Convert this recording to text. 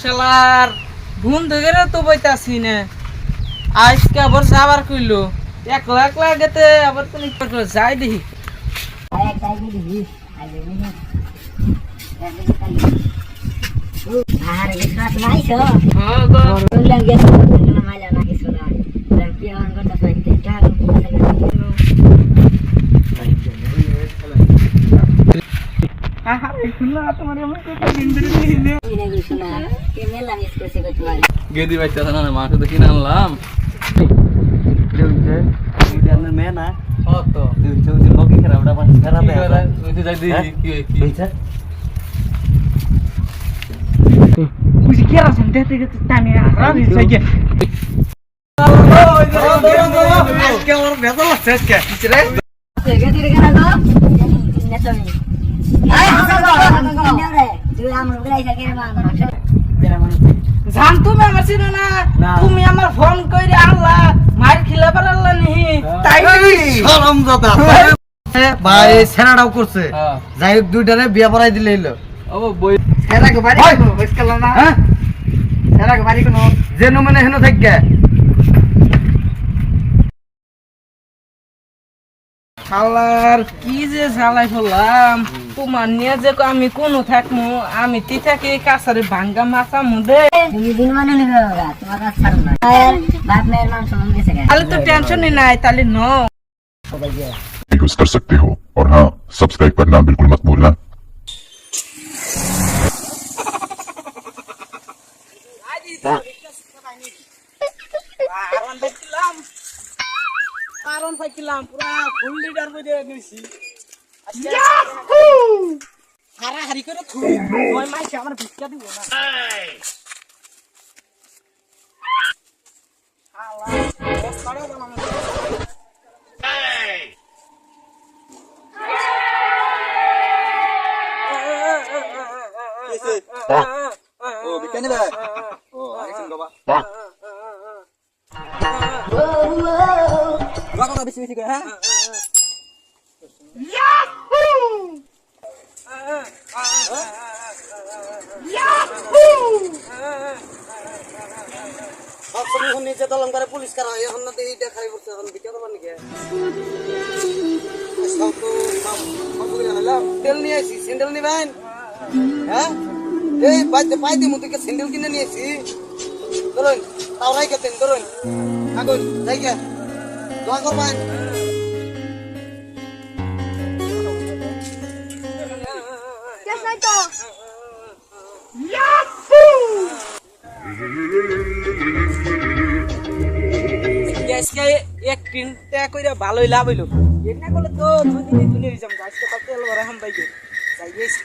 শালার ঘুম থেকে তো বইতাছি না আজকে আবার যাবার কইলো একলা একলা গেতে আবার তুমি যাই দেখি গেদি বাইতে না মাকে তো কিনে আনলাম মেনা তো লোকে খারাপটা পাঁচ খারাপ যাই দেখি কি হয়েছে বুঝি কি আছেন দেখতে দেখতে টাইমে আরাম হইছে কি আজকে ওর বেদল আছে আজকে কি রে গেদি রে কেন গো নেতমি আয় হাসা তুই আমার গলাই থাকে রে মানা জান তুমি আমার চিনো না তুমি আমার ফোন কইরে আনলা মার খিলা পারলা নি তাই শরম দাদা ভাই সেনাটাও করছে যাই হোক দুইটারে বিয়া পড়াই দিলে এলো ও বই সেরাকে বাড়ি কোনো বসকাল না হ্যাঁ সেরাকে বাড়ি কোনো যেন মানে হেন থাকবে শালার কি যে জ্বালাই ফেললাম তোমার নিয়ে যে আমি কোনো থাকমু আমি তি থাকি কাছারে ভাঙ্গা মাথা মুদে তুমি দিন মানে নিবে বাবা তোমার কাছে ছাড়ব না বাপ মেয়ের মান সম্মান গেছে গা তাহলে তো টেনশনই নাই তাহলে ন यूज कर सकते हो और हाँ सब्सक्राइब करना बिल्कुल मत भूलना। কারণ পাইছিলাম পুরা ফুল লিডার বইতে নিছি হারাহারি করে থুই ওই মাইকে আমার ভিক্ষা দিব না আলা বস কাড়া বানানো ও বিকানি ভাই ও আইছেন বাবা কথা বেশি বেশি করে হ্যাঁ নিচে দলং করে পুলিশ কারা এখন না দেখি দেখাই পড়ছে এখন বিকে দেবার নাকি তেল নিয়ে আসি স্যান্ডেল নিবেন হ্যাঁ এই পাইতে মতো স্যান্ডেল কিনে নিয়ে আসি ধরুন তাও রাই কেতেন ধরুন আগুন যাই গে দোয়া করবেন আজকে এক তিনটা কইরা ভালোই লাভ হইলো এমনি করলে তো দুই দিনই দুনিয়া হয়ে যাম আজকে তো তেল ভরা হাম পাইবে যাই গেছি